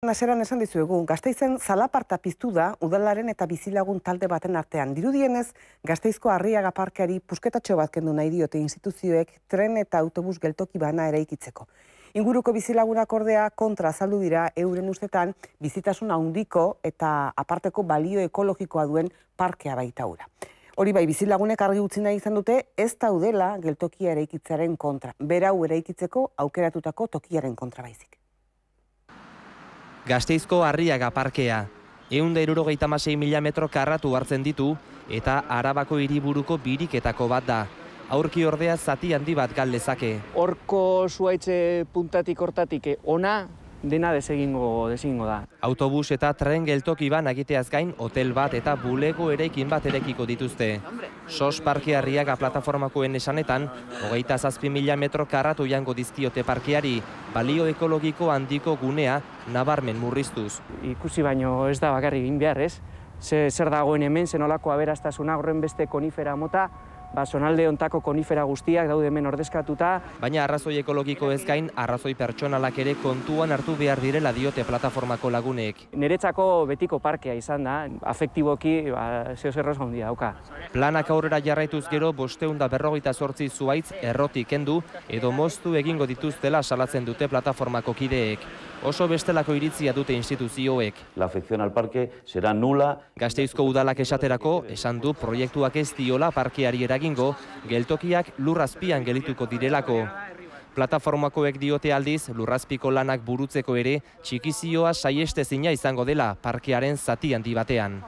Naseran esan dizuegu, Gasteizen zalaparta piztu da udalaren eta bizilagun talde baten artean. Dirudienez, Gasteizko Arriaga parkeari pusketatxo bat kendu nahi diote instituzioek tren eta autobus geltoki bana eraikitzeko. Inguruko bizilagunak ordea kontra azaldu dira euren ustetan bizitasun handiko eta aparteko balio ekologikoa duen parkea baita hura. Hori bai, bizilagunek argi utzi nahi izan dute ez daudela geltokia eraikitzearen kontra. Berau eraikitzeko aukeratutako tokiaren kontra baizik. Gasteizko Arriaga parkea. 176.000 metro karratu hartzen ditu eta Arabako hiriburuko biriketako bat da. Aurki ordea zati handi bat gal lezake. Horko zuaitze puntatik hortatik ona dena desegingo da. Autobus eta tren geltoki ban egiteaz gain hotel bat eta bulego eraikin bat erekiko dituzte. SOS Parke Arriaga plataformakoen esanetan, 27.000 metro karratu jango dizkiote parkeari, balio ekologiko handiko gunea nabarmen murriztuz. Ikusi baino ez da bakarrik egin behar, ez? Zer dagoen hemen, zenolako aberastasuna, horren beste konifera mota, zonalde ontako konifera guztiak daude hemen ordezkatuta. Baina arrazoi ekologiko ez gain, arrazoi pertsonalak ere kontuan hartu behar direla diote plataformako lagunek. Niretzako betiko parkea izan da, afektiboki zeo handia dauka. Planak aurrera jarraituz gero 548 zuhaitz errotik kendu edo moztu egingo dituztela salatzen dute plataformako kideek. Oso bestelako iritzia dute instituzioek. La afección al parque será nula. Gasteizko udalak esaterako, esan du proiektuak ez diola parkeari eragingo, geltokiak lurrazpian gelituko direlako. Plataformakoek diote aldiz, lurrazpiko lanak burutzeko ere, txikizioa saiestezina izango dela parkearen zati handi batean.